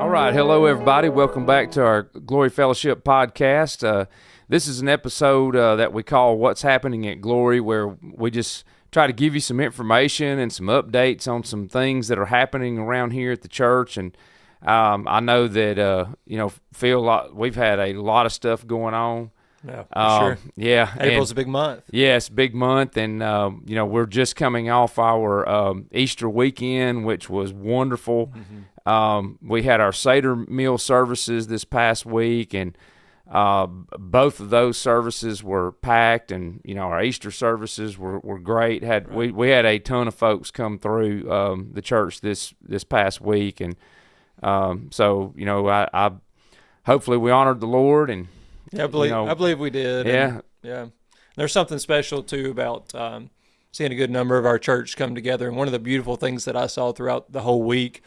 All right. Hello, everybody. Welcome back to our Glory Fellowship podcast. This is an episode that we call What's Happening at Glory, where we just try to give you some information and some updates on some things that are happening around here at the church. And I know that, Phil, we've had a lot of stuff going on. Yeah, for sure. Yeah. April's a big month. Yeah, it's a big month. And, we're just coming off our Easter weekend, which was wonderful. Mm-hmm. We had our Seder meal services this past week, and both of those services were packed, and our Easter services were great. We had a ton of folks come through the church this past week, and I hopefully we honored the Lord, and I believe we did. Yeah, yeah. There's something special too about seeing a good number of our church come together, and one of the beautiful things that I saw throughout the whole week,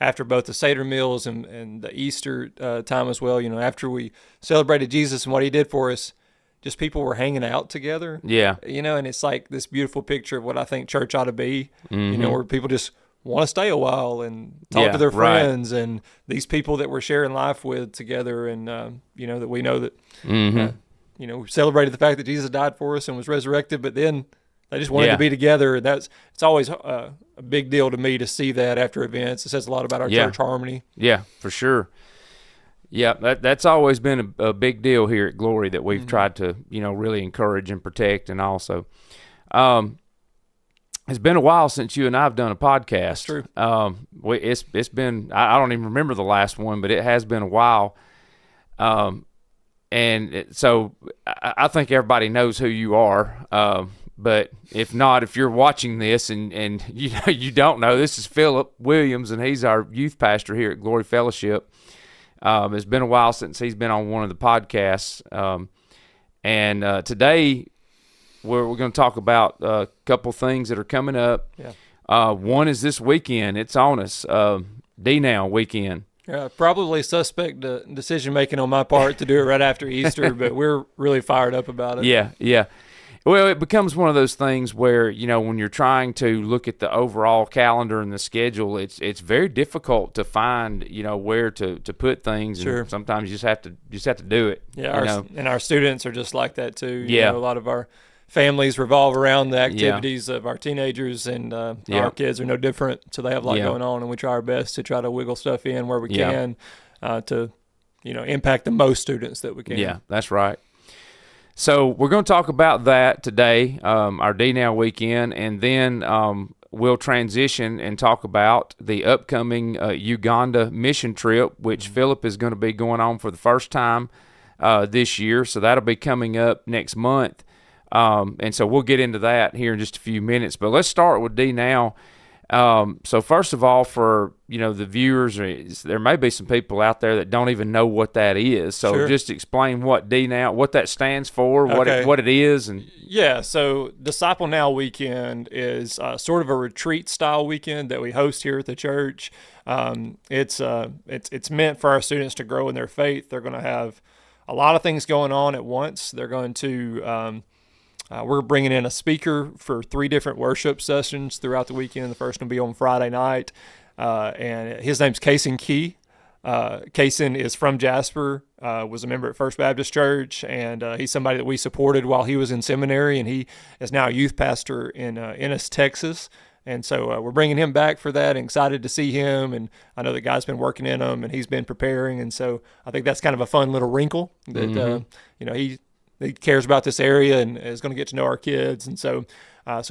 after both the Seder meals and the Easter time as well, after we celebrated Jesus and what he did for us, just people were hanging out together. Yeah. And it's like this beautiful picture of what I think church ought to be, mm-hmm. Where people just want to stay a while and talk to their friends and these people that we're sharing life with together, and, that we know that, mm-hmm. We celebrated the fact that Jesus died for us and was resurrected, but then they just wanted to be together. It's always a big deal to me to see that after events. It says a lot about our church harmony. Yeah, for sure. Yeah, that's always been a big deal here at Glory that we've tried to, really encourage and protect. And also, it's been a while since you and I have done a podcast. That's true. It's been, I don't even remember the last one, but it has been a while. So I think everybody knows who you are. But if not, if you're watching this and you don't know, this is Philip Williams, and he's our youth pastor here at Glory Fellowship. It's been a while since he's been on one of the podcasts. Today we're going to talk about a couple things that are coming up. Yeah. One is this weekend. It's on us, D-Now weekend. Probably suspect decision-making on my part to do it right after Easter, but we're really fired up about it. Yeah. Well, it becomes one of those things where, when you're trying to look at the overall calendar and the schedule, it's very difficult to find, where to put things. Sure. And sometimes you just have to do it. Yeah, and our students are just like that too. Yeah. A lot of our families revolve around the activities of our teenagers, and our kids are no different. So they have a lot going on, and we try our best to try to wiggle stuff in where we can to, impact the most students that we can. Yeah, that's right. So we're going to talk about that today, our D-Now weekend, and then we'll transition and talk about the upcoming Uganda Mission Trip, which Philip is going to be going on for the first time this year. So that'll be coming up next month. And so we'll get into that here in just a few minutes. But let's start with D-Now. So first of all, for the viewers, there may be some people out there that don't even know what that is. So just explain what D-Now, what that stands for, what it is, and So Disciple Now Weekend is sort of a retreat style weekend that we host here at the church. It's meant for our students to grow in their faith. They're going to have a lot of things going on at once. They're going to we're bringing in a speaker for 3 different worship sessions throughout the weekend. The first will be on Friday night, and his name's Kason Key. Kason is from Jasper, was a member at First Baptist Church, and he's somebody that we supported while he was in seminary, and he is now a youth pastor in Ennis, Texas. And so we're bringing him back for that, and excited to see him. And I know that God's been working in him, and he's been preparing. And so I think that's kind of a fun little wrinkle that, he cares about this area and is going to get to know our kids. And so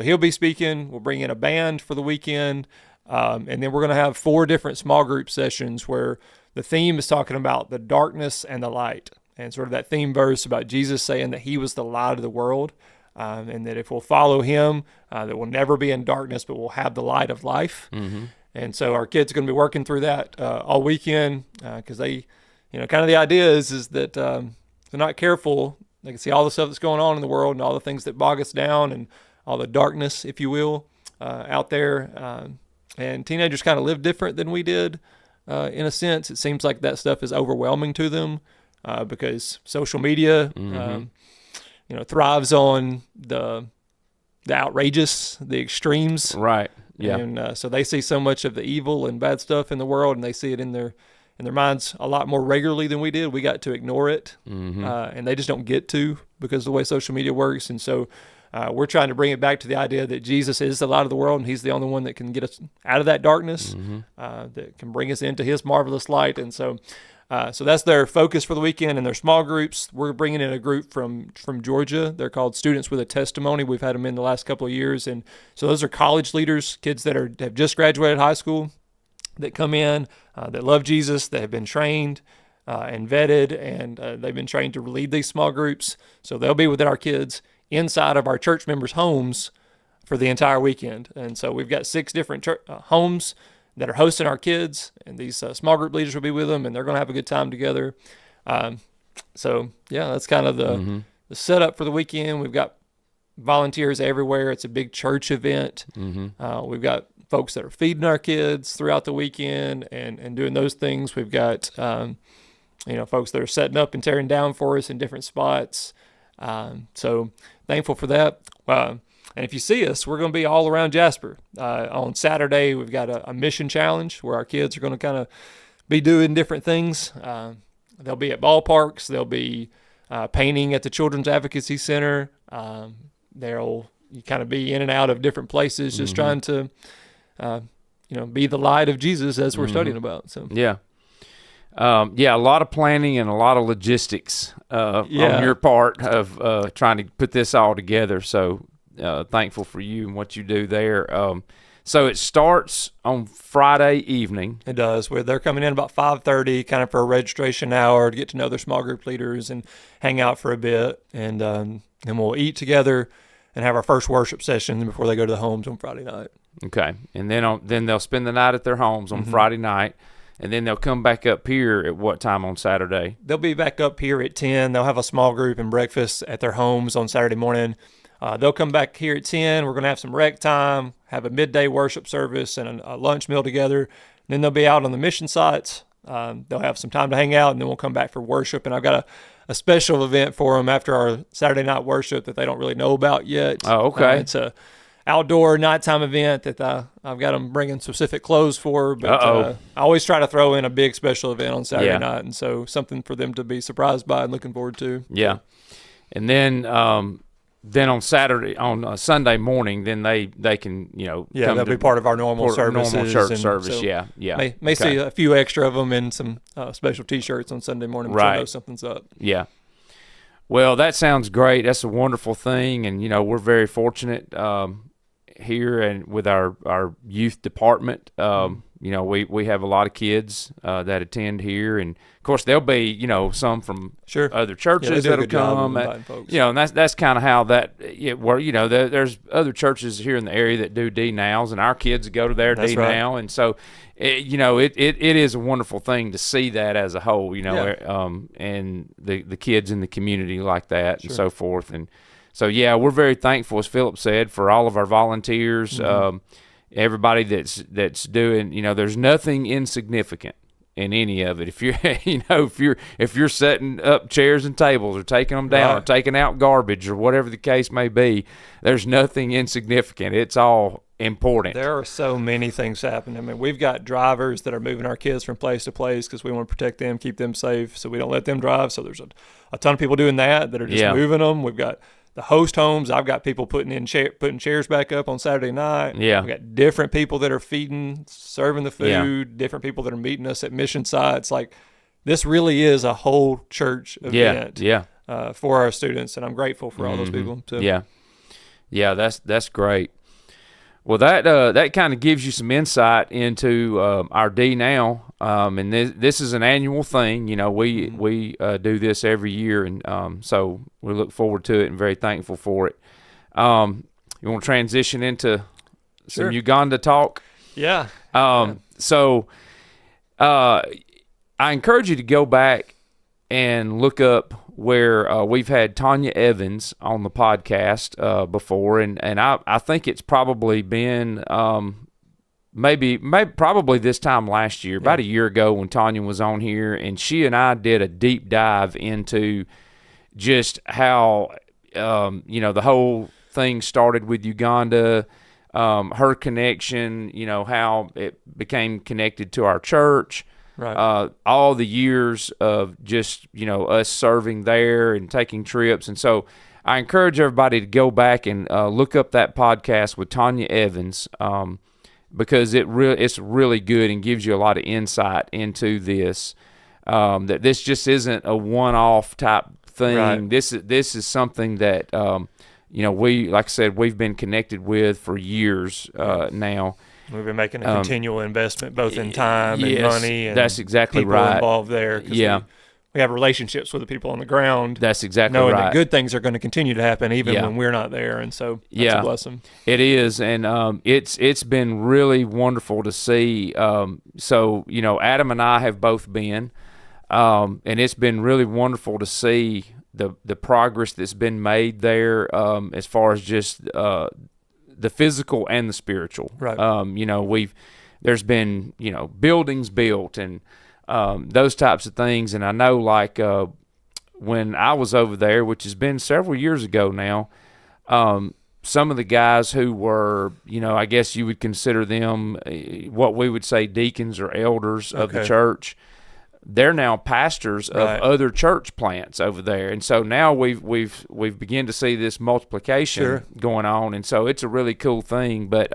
he'll be speaking. We'll bring in a band for the weekend. And then we're going to have 4 different small group sessions where the theme is talking about the darkness and the light, and sort of that theme verse about Jesus saying that he was the light of the world, and that if we'll follow him, that we'll never be in darkness, but we'll have the light of life. Mm-hmm. And so our kids are going to be working through that all weekend, because they, kind of the idea is that they're not careful. They can see all the stuff that's going on in the world and all the things that bog us down and all the darkness, if you will, out there. And teenagers kind of live different than we did, in a sense. It seems like that stuff is overwhelming to them because social media, thrives on the outrageous, the extremes. Right. Yeah. And so they see so much of the evil and bad stuff in the world, and they see it in in their minds a lot more regularly than we did. We got to ignore it, and they just don't get to because of the way social media works. And so we're trying to bring it back to the idea that Jesus is the light of the world, and he's the only one that can get us out of that darkness, that can bring us into his marvelous light. And so that's their focus for the weekend. And their small groups, we're bringing in a group from Georgia. They're called Students with a Testimony. We've had them in the last couple of years. And so those are college leaders, kids that have just graduated high school, that come in, that love Jesus, that have been trained and vetted, and they've been trained to lead these small groups. So they'll be with our kids inside of our church members' homes for the entire weekend. And so we've got 6 different homes that are hosting our kids, and these small group leaders will be with them, and they're going to have a good time together. So yeah, that's kind of the setup for the weekend. We've got volunteers everywhere. It's a big church event. We've got folks that are feeding our kids throughout the weekend and doing those things. We've got folks that are setting up and tearing down for us in different spots. So thankful for that. And if you see us, we're going to be all around Jasper. On Saturday, we've got a mission challenge where our kids are going to kind of be doing different things. They'll be at ballparks. They'll be painting at the Children's Advocacy Center. They'll kind of be in and out of different places, just trying to, be the light of Jesus as we're studying about. So yeah. A lot of planning and a lot of logistics on your part of trying to put this all together. So thankful for you and what you do there. So it starts on Friday evening. It does. They're coming in about 5:30, kind of for a registration hour to get to know their small group leaders and hang out for a bit. And then we'll eat together and have our first worship session before they go to the homes on Friday night. Okay. And then they'll spend the night at their homes on Friday night. And then they'll come back up here at what time on Saturday? They'll be back up here at 10. They'll have a small group and breakfast at their homes on Saturday morning. They'll come back here at 10. We're going to have some rec time, have a midday worship service and a lunch meal together. Then they'll be out on the mission sites. They'll have some time to hang out, and then we'll come back for worship. And I've got a special event for them after our Saturday night worship that they don't really know about yet. Oh, okay. It's a outdoor nighttime event that I've got them bringing specific clothes for, but I always try to throw in a big special event on Saturday night, and so something for them to be surprised by and looking forward to. Yeah, and then on Sunday morning, then they can they'll be part of our normal services. Normal church service. So may see a few extra of them in some special T-shirts on Sunday morning, which I know something's up. Yeah. Well, that sounds great. That's a wonderful thing, and we're very fortunate here and with our youth department. We have a lot of kids that attend here, and of course there'll be some from other churches that'll come. And that's kind of how that works. There's other churches here in the area that do D-Nows, and our kids go to their D-Now, and so it is a wonderful thing to see that as a whole. And the kids in the community like that and so forth. And so we're very thankful, as Philip said, for all of our volunteers. Everybody that's doing, there's nothing insignificant in any of it. If you're if you're setting up chairs and tables or taking them down or taking out garbage or whatever the case may be, there's nothing insignificant. It's all important. There are so many things happening. I mean, we've got drivers that are moving our kids from place to place because we want to protect them, keep them safe, so we don't let them drive. So there's a ton of people doing that are just moving them. We've got the host homes. I've got people putting chairs back up on Saturday night. Yeah. We've got different people that are feeding, serving the food, different people that are meeting us at mission sites. Like, this really is a whole church event for our students, and I'm grateful for all those people. So. Yeah, that's great. Well, that kind of gives you some insight into our D-Now, and this is an annual thing. We do this every year, and so we look forward to it and very thankful for it. You want to transition into some Uganda talk? Yeah. So I encourage you to go back and look up where we've had Tanya Evans on the podcast before, and I think it's probably been maybe probably this time last year, about a year ago when Tanya was on here, and she and I did a deep dive into just how the whole thing started with Uganda, her connection, how it became connected to our church. Right. all the years of just, us serving there and taking trips. And so I encourage everybody to go back and look up that podcast with Tanya Evans, because it's really good and gives you a lot of insight into this, that this just isn't a one-off type thing. Right. This is something that, like I said, we've been connected with for years now. We've been making a continual investment both in time and money, and that's exactly people right. involved there. Yeah. We have relationships with the people on the ground. That's exactly knowing right. that good things are going to continue to happen even when we're not there, and so that's a blessing. It is, and it's been really wonderful to see. So Adam and I have both been, and it's been really wonderful to see the progress that's been made there, as far as just the physical and the spiritual. Right. There's been buildings built and those types of things, and I know when I was over there, which has been several years ago now, some of the guys who were, I guess you would consider them what we would say deacons or elders of the church. They're now pastors of other church plants over there, and so now we've begun to see this multiplication going on, and so it's a really cool thing. But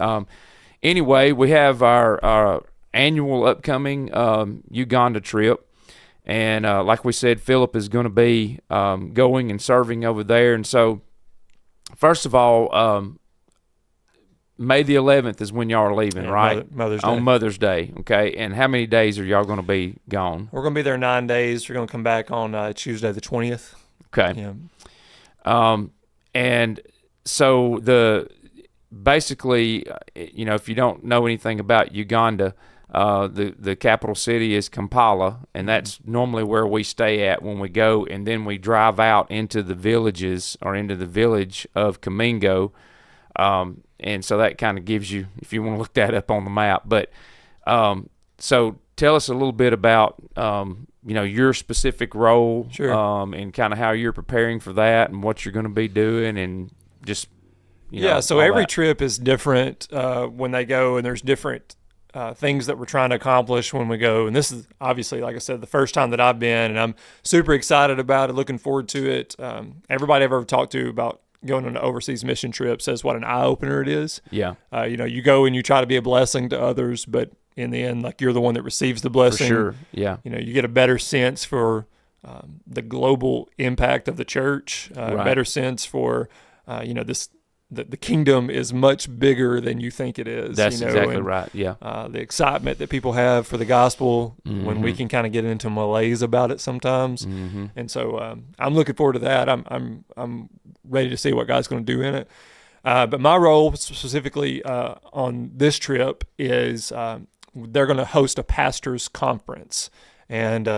anyway, we have our annual upcoming Uganda trip, and like we said, Philip is going to be going and serving over there. And so, first of all, May the 11th is when y'all are leaving, right? Mother's Day. On Mother's Day, okay. And how many days are y'all going to be gone? We're going to be there 9 days. We're going to come back on Tuesday the 20th. Okay. Yeah. And so basically, if you don't know anything about Uganda, the capital city is Kampala, and that's normally where we stay at when we go, and then we drive out into the villages or into the village of Kamingo. And so that kind of gives you, if you want to look that up on the map. But so tell us a little bit about your specific role, and kind of how you're preparing for that and what you're going to be doing, and just so every trip is different when they go, and there's different things that we're trying to accomplish when we go. And this is obviously, like I said, the first time that I've been, and I'm super excited about it, looking forward to it. Everybody I've ever talked to about going on an overseas mission trip says what an eye-opener it is. Yeah. You go and you try to be a blessing to others, but in the end, you're the one that receives the blessing. For sure, yeah. You get a better sense for the global impact of the church, better sense for, the kingdom is much bigger than you think it is. That's exactly right, yeah. The excitement that people have for the gospel, when we can kind of get into malaise about it sometimes. Mm-hmm. And so I'm looking forward to that. I'm ready to see what God's going to do in it. But my role specifically on this trip is they're going to host a pastor's conference. And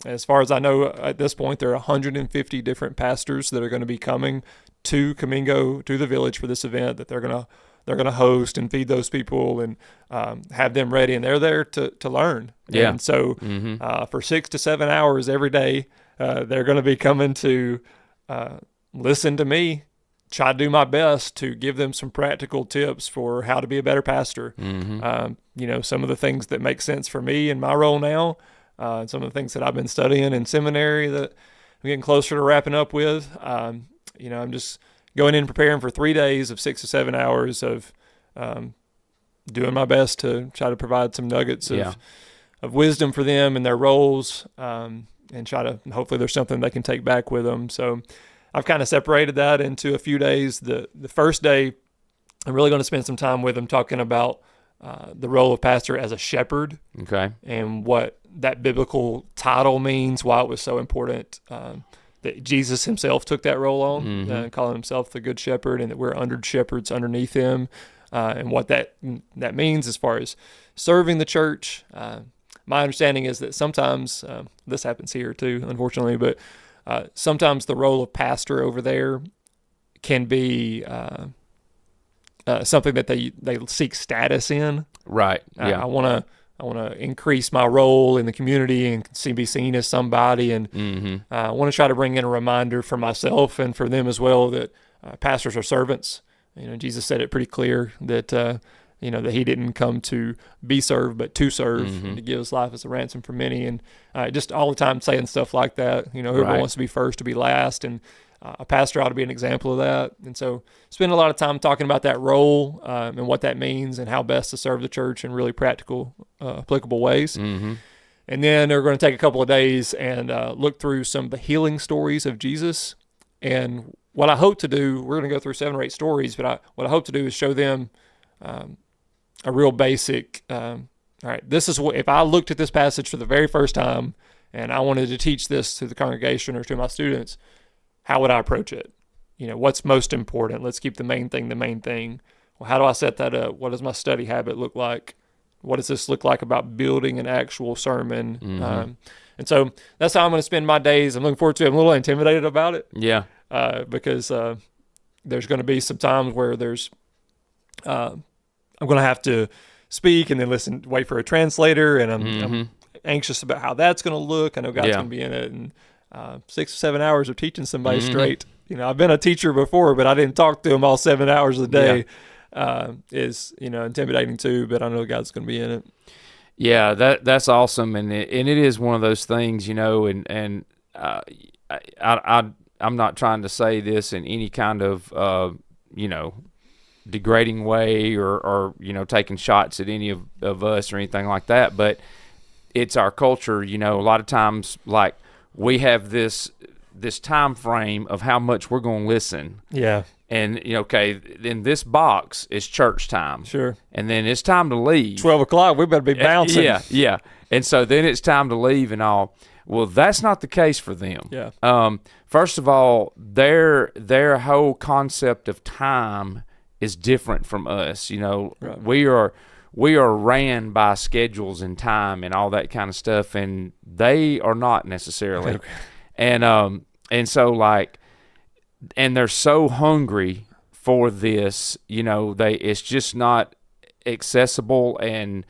as far as I know, at this point, there are 150 different pastors that are going to be coming to Kamingo, to the village for this event that they're gonna host and feed those people and have them ready. And they're there to learn. Yeah. And so for 6 to 7 hours every day, they're going to be coming to listen to me, try to do my best to give them some practical tips for how to be a better pastor. Mm-hmm. Some of the things that make sense for me in my role now, some of the things that I've been studying in seminary that I'm getting closer to wrapping up with. I'm just going in and preparing for 3 days of 6 to 7 hours of doing my best to try to provide some nuggets of wisdom for them in their roles, and try to, hopefully there's something they can take back with them. So I've kind of separated that into a few days. The first day, I'm really going to spend some time with them talking about the role of pastor as a shepherd, and what that biblical title means, why it was so important that Jesus himself took that role on, calling himself the good shepherd, and that we're under shepherds underneath him, and what that means as far as serving the church. My understanding is that sometimes, this happens here too, unfortunately, but sometimes the role of pastor over there can be something that they seek status in. Right. Yeah. I want to increase my role in the community and be seen as somebody, and I want to try to bring in a reminder for myself and for them as well that pastors are servants. Jesus said it pretty clear that that he didn't come to be served, but to serve, and to give his life as a ransom for many. And just all the time saying stuff like that. Whoever Right. wants to be first to be last, and a pastor ought to be an example of that. And so spend a lot of time talking about that role and what that means and how best to serve the church in really practical, applicable ways. Mm-hmm. And then they're going to take a couple of days and look through some of the healing stories of Jesus. And what I hope to do, we're going to go through 7 or 8 stories, but what I hope to do is show them a real basic, all right, this is what, if I looked at this passage for the very first time and I wanted to teach this to the congregation or to my students, how would I approach it? What's most important? Let's keep the main thing the main thing. Well, how do I set that up? What does my study habit look like? What does this look like about building an actual sermon? Mm-hmm. And so that's how I'm going to spend my days. I'm looking forward to it. I'm a little intimidated about it. Yeah. Because there's going to be some times where I'm going to have to speak and then wait for a translator, and I'm anxious about how that's going to look. I know God's going to be in it, and 6 or 7 hours of teaching somebody straight. I've been a teacher before, but I didn't talk to them all 7 hours a day. Is intimidating too, but I know God's going to be in it. Yeah, that's awesome, and it is one of those things, and I'm not trying to say this in any kind of degrading way or taking shots at any of us or anything like that, but it's our culture. A lot of times, like, we have this time frame of how much we're going to listen. Yeah. And okay, in this box is church time. Sure. And then it's time to leave. 12 o'clock, we better be bouncing. Yeah. And so then it's time to leave and all. Well, that's not the case for them. Yeah. First of all, their whole concept of time is different from us. Right. We are ran by schedules and time and all that kind of stuff, and they are not necessarily. Okay. And so, like, and they're so hungry for this, it's just not accessible and,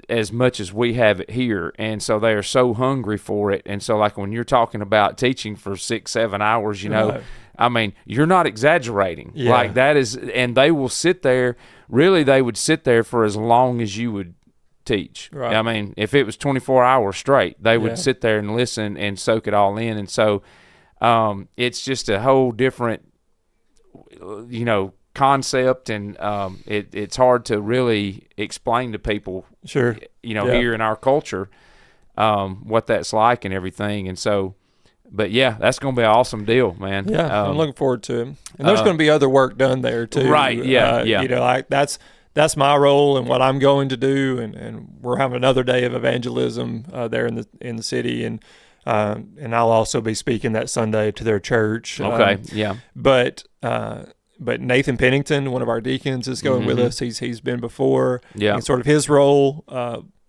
as much as we have it here. And so they are so hungry for it. And so, like, when you're talking about teaching for 6-7 hours, Right. I mean, you're not exaggerating. Yeah. Like, that is, and they will sit there, really, they would sit there for as long as you would teach. Right. I mean, if it was 24 hours straight, they would Yeah. sit there and listen and soak it all in. And so it's just a whole different, concept, and it's hard to really explain to people, Sure. Yeah. here in our culture, what that's like and everything. And so, but yeah, that's going to be an awesome deal, man. Yeah, I'm looking forward to it. And there's going to be other work done there too. Right, yeah, yeah. That's my role and what I'm going to do, and we're having another day of evangelism there in the city, and I'll also be speaking that Sunday to their church. Okay, yeah. But Nathan Pennington, one of our deacons, is going with us. He's been before. Yeah. And sort of his role,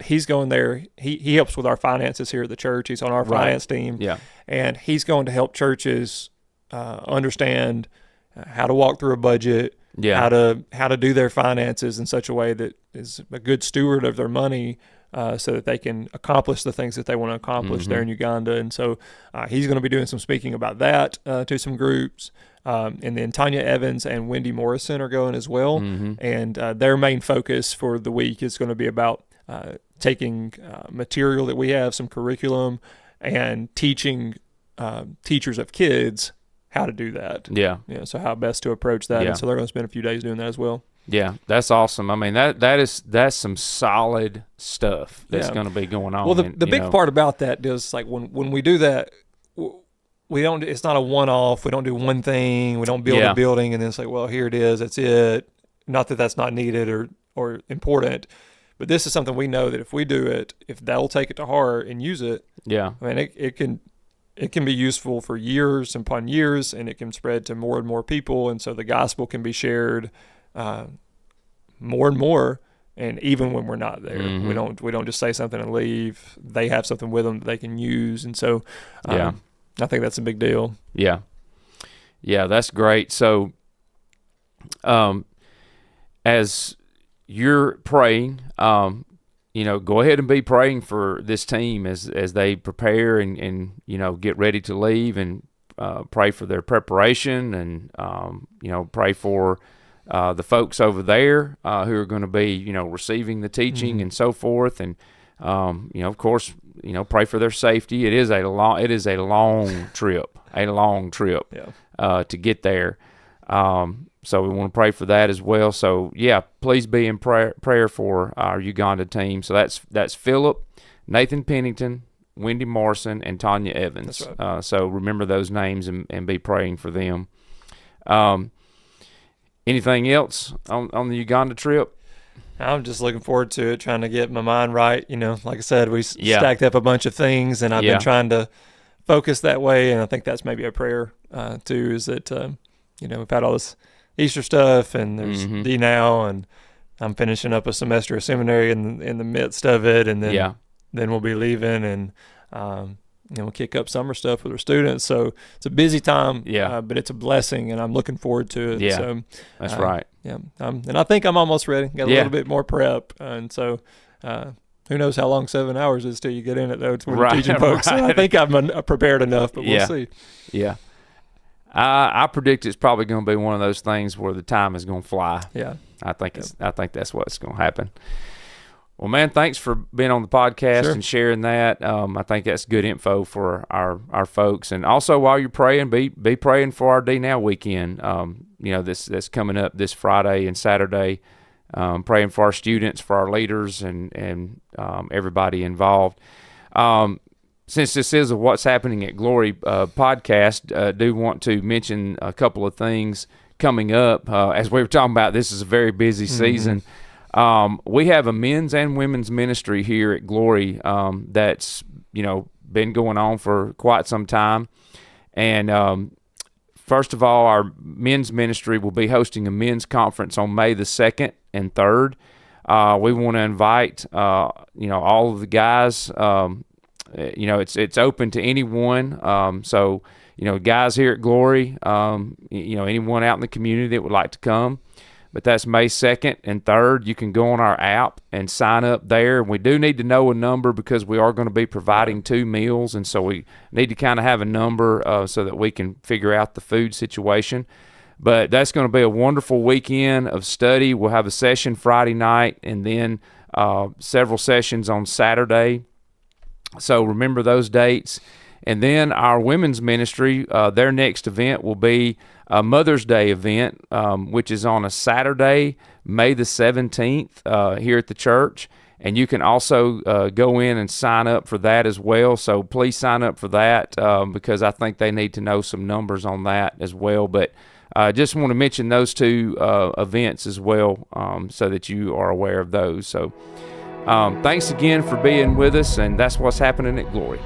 he's going there. He helps with our finances here at the church. He's on our finance team. Yeah. And he's going to help churches understand how to walk through a budget, how to do their finances in such a way that is a good steward of their money, so that they can accomplish the things that they want to accomplish there in Uganda. And so he's going to be doing some speaking about that to some groups. And then Tanya Evans and Wendy Morrison are going as well. And their main focus for the week is going to be about taking material that we have, some curriculum, and teaching teachers of kids how to do that. Yeah. So how best to approach that. Yeah. And so they're going to spend a few days doing that as well. Yeah, that's awesome. I mean, that's some solid stuff that's going to be going on. Well, the big part about that is, like, when we do that, we don't. It's not a one-off. We don't do one thing. We don't build a building and then say, well, here it is. That's it. Not that that's not needed or important, but this is something we know that if we do it, if they'll take it to heart and use it, I mean, it can be useful for years upon years, and it can spread to more and more people, and so the gospel can be shared more and more. And even when we're not there, we don't just say something and leave. They have something with them that they can use, and so I think that's a big deal. Yeah, that's great. So, as you're praying, go ahead and be praying for this team as they prepare and get ready to leave, and pray for their preparation, and pray for the folks over there who are going to be, receiving the teaching and so forth. And, of course, pray for their safety. It is a long trip, to get there. So we want to pray for that as well. So yeah, please be in prayer for our Uganda team. So that's Philip, Nathan Pennington, Wendy Morrison, and Tanya Evans. That's right. So remember those names and be praying for them. Anything else on the Uganda trip? I'm just looking forward to it, trying to get my mind right. Like I said, we stacked up a bunch of things, and I've been trying to focus that way. And I think that's maybe a prayer too, is that, we've had all this Easter stuff, and there's D now, and I'm finishing up a semester of seminary in the midst of it. And then we'll be leaving, and, we'll kick up summer stuff with our students. So it's a busy time, but it's a blessing, and I'm looking forward to it. Yeah, so, that's right. Yeah, and I think I'm almost ready. Got a little bit more prep, and so who knows how long 7 hours is till you get in it, though. It's when you're teaching folks. So I think I'm prepared enough, but we'll see. Yeah. I predict it's probably going to be one of those things where the time is going to fly. Yeah. I think that's what's going to happen. Well, man, thanks for being on the podcast and sharing that. I think that's good info for our folks. And also, while you're praying, be praying for our D Now weekend. That's coming up this Friday and Saturday. Praying for our students, for our leaders, and everybody involved. Since this is a What's Happening at Glory podcast, do want to mention a couple of things coming up. As we were talking about, this is a very busy season. We have a men's and women's ministry here at Glory that's been going on for quite some time. And first of all, our men's ministry will be hosting a men's conference on May the 2nd and 3rd. We want to invite all of the guys. It's open to anyone. So guys here at Glory, anyone out in the community that would like to come. But that's May 2nd and 3rd. You can go on our app and sign up there. We do need to know a number because we are going to be providing 2 meals, and so we need to kind of have a number so that we can figure out the food situation. But that's going to be a wonderful weekend of study. We'll have a session Friday night and then several sessions on Saturday. So remember those dates. And then our women's ministry, their next event will be a Mother's Day event, which is on a Saturday, May the 17th, here at the church. And you can also go in and sign up for that as well. So please sign up for that because I think they need to know some numbers on that as well. But I just want to mention those 2 events as well so that you are aware of those. So thanks again for being with us, and that's what's happening at Glory.